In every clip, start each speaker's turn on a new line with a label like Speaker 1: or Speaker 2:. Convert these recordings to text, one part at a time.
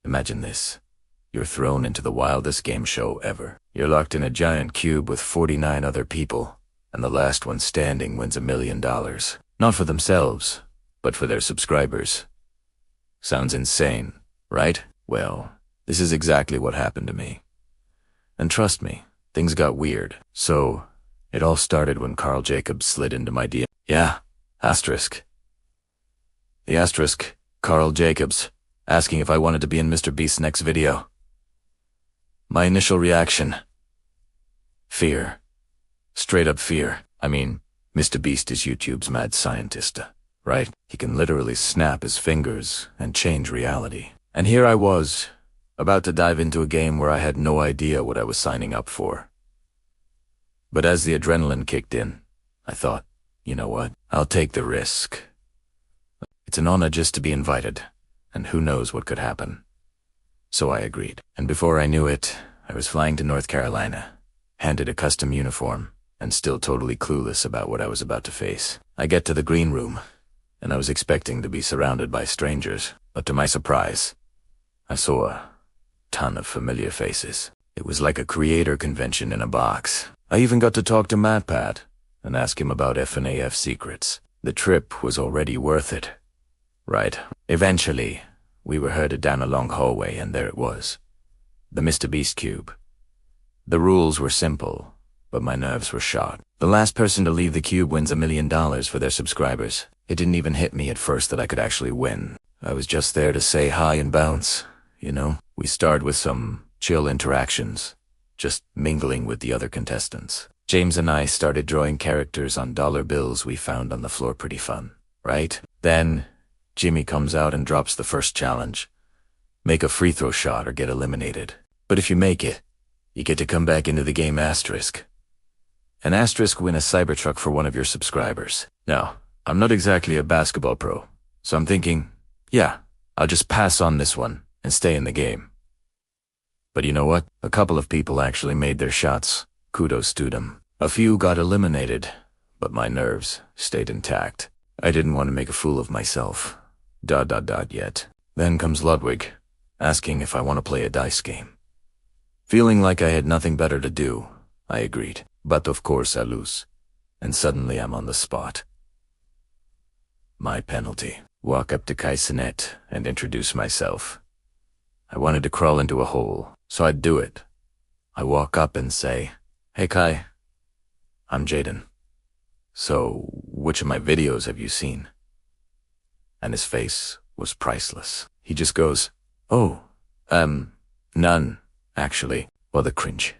Speaker 1: Imagine this. You're thrown into the wildest game show ever. You're locked in a giant cube with 49 other people, and the last one standing wins $1 million. Not for themselves, but for their subscribers. Sounds insane, right? Well, this is exactly what happened to me. And trust me, things got weird. So, it all started when Carl Jacobs slid into my DM. Yeah, asterisk. The asterisk, Carl Jacobs, asking if I wanted to be in Mr. Beast's next video. My initial reaction. Fear. Straight up fear. I mean, Mr. Beast is YouTube's mad scientist, right? He can literally snap his fingers and change reality. And here I was, about to dive into a game where I had no idea what I was signing up for. But as the adrenaline kicked in, I thought, you know what? I'll take the risk. It's an honor just to be invited, and who knows what could happen. So I agreed. And before I knew it, I was flying to North Carolina, handed a custom uniform, and still totally clueless about what I was about to face. I get to the green room, and I was expecting to be surrounded by strangers, but to my surprise, I saw a ton of familiar faces. It was like a creator convention in a box. I even got to talk to MatPat and ask him about F&AF secrets. The trip was already worth it. Right. Eventually, we were herded down a long hallway, and there it was. The Mr. Beast cube. The rules were simple, but my nerves were shot. The last person to leave the cube wins $1 million for their subscribers. It didn't even hit me at first that I could actually win. I was just there to say hi and bounce, you know? We started with some chill interactions, just mingling with the other contestants. James and I started drawing characters on dollar bills we found on the floor. Pretty fun, right? Then Jimmy comes out and drops the first challenge. Make a free throw shot or get eliminated. But if you make it, you get to come back into the game asterisk. An asterisk win a Cybertruck for one of your subscribers. Now, I'm not exactly a basketball pro, so I'm thinking, yeah, I'll just pass on this one and stay in the game. But you know what? A couple of people actually made their shots. Kudos to them. A few got eliminated, but my nerves stayed intact. I didn't want to make a fool of myself. Yet. Then comes Ludwig, asking if I want to play a dice game. Feeling like I had nothing better to do, I agreed. But of course I lose. And suddenly I'm on the spot. My penalty. Walk up to Kai Cenat and introduce myself. I wanted to crawl into a hole, so I'd do it. I walk up and say, "Hey Kai, I'm Jaden. So, which of my videos have you seen?" And his face was priceless. He just goes, "Oh, none, actually." Well, the cringe.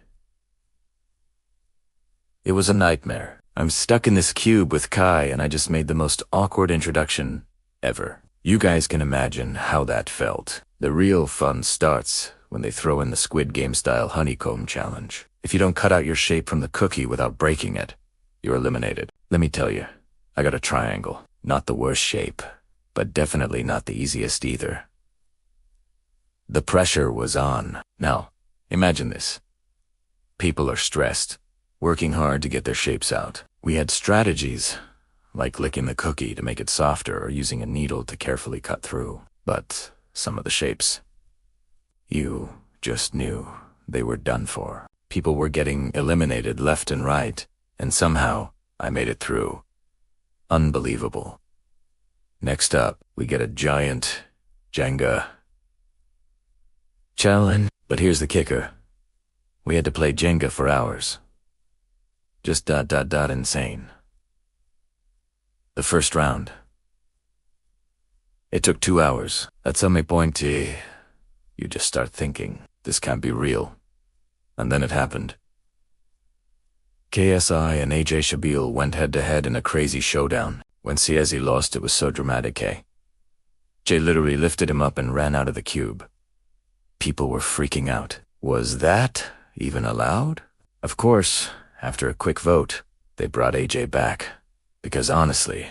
Speaker 1: It was a nightmare. I'm stuck in this cube with Kai, and I just made the most awkward introduction ever. You guys can imagine how that felt. The real fun starts when they throw in the Squid Game-style honeycomb challenge. If you don't cut out your shape from the cookie without breaking it, you're eliminated. Let me tell you, I got a triangle. Not the worst shape, but definitely not the easiest either. The pressure was on. Now, imagine this. People are stressed, working hard to get their shapes out. We had strategies, like licking the cookie to make it softer or using a needle to carefully cut through. But some of the shapes, you just knew they were done for. People were getting eliminated left and right, and somehow I made it through. Unbelievable. Next up, we get a giant Jenga challenge. But here's the kicker. We had to play Jenga for hours. Just insane. The first round. It took 2 hours. At some point, you just start thinking, this can't be real. And then it happened. KSI and AJ Shabil went head-to-head in a crazy showdown. When CSI lost, it was so dramatic, eh? Jay literally lifted him up and ran out of the cube. People were freaking out. Was that even allowed? Of course, after a quick vote, they brought AJ back. Because honestly,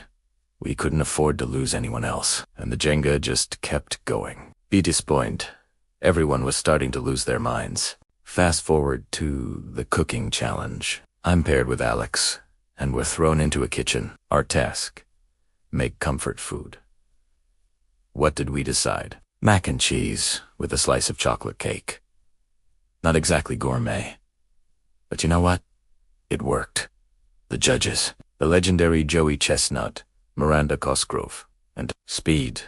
Speaker 1: we couldn't afford to lose anyone else. And the Jenga just kept going. Be disappointed. Everyone was starting to lose their minds. Fast forward to the cooking challenge. I'm paired with Alex, and we're thrown into a kitchen. Our task: make comfort food. What did we decide? Mac and cheese with a slice of chocolate cake. Not exactly gourmet. But you know what? It worked. The judges, the legendary Joey Chestnut, Miranda Cosgrove, and Speed.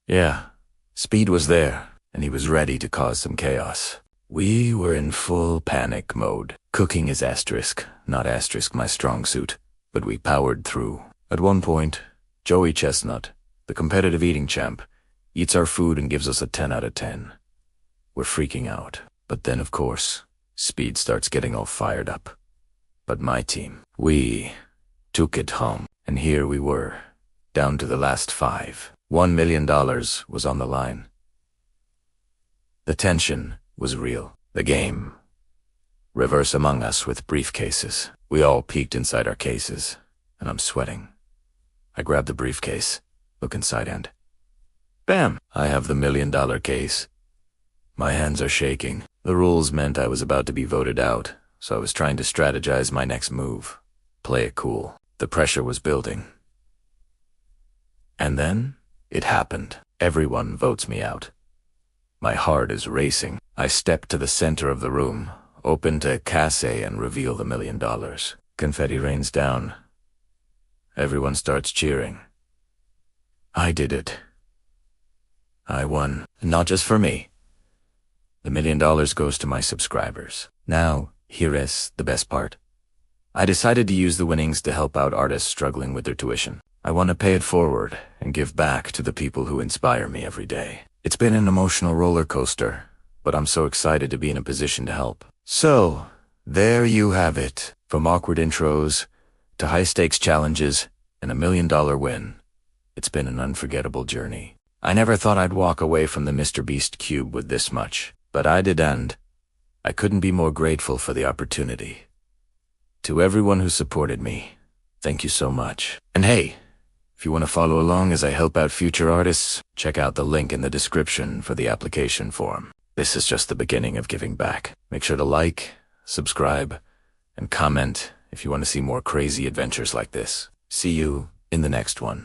Speaker 1: Yeah, Speed was there, and he was ready to cause some chaos. We were in full panic mode. Cooking is asterisk, not asterisk my strong suit, but we powered through. At one point, Joey Chestnut, the competitive eating champ, eats our food and gives us a 10 out of 10. We're freaking out. But then, of course, Speed starts getting all fired up. But my team, we took it home. And here we were, down to the last 5. $1 million was on the line. The tension was real. The game. Reverse Among Us with briefcases. We all peeked inside our cases, and I'm sweating. I grab the briefcase, look inside, and bam! I have the $1 million case. My hands are shaking. The rules meant I was about to be voted out, so I was trying to strategize my next move. Play it cool. The pressure was building. And then, it happened. Everyone votes me out. My heart is racing. I step to the center of the room, open to casse and reveal the $1 million. Confetti rains down. Everyone starts cheering. I did it. I won. Not just for me. The $1 million goes to my subscribers. Now, here is the best part. I decided to use the winnings to help out artists struggling with their tuition. I want to pay it forward and give back to the people who inspire me every day. It's been an emotional roller coaster, but I'm so excited to be in a position to help. So, there you have it. From awkward intros to high-stakes challenges and a $1 million win. It's been an unforgettable journey. I never thought I'd walk away from the Mr. Beast cube with this much, but I did, and I couldn't be more grateful for the opportunity. To everyone who supported me, thank you so much. And hey, if you want to follow along as I help out future artists, check out the link in the description for the application form. This is just the beginning of giving back. Make sure to like, subscribe, and comment if you want to see more crazy adventures like this. See you in the next one.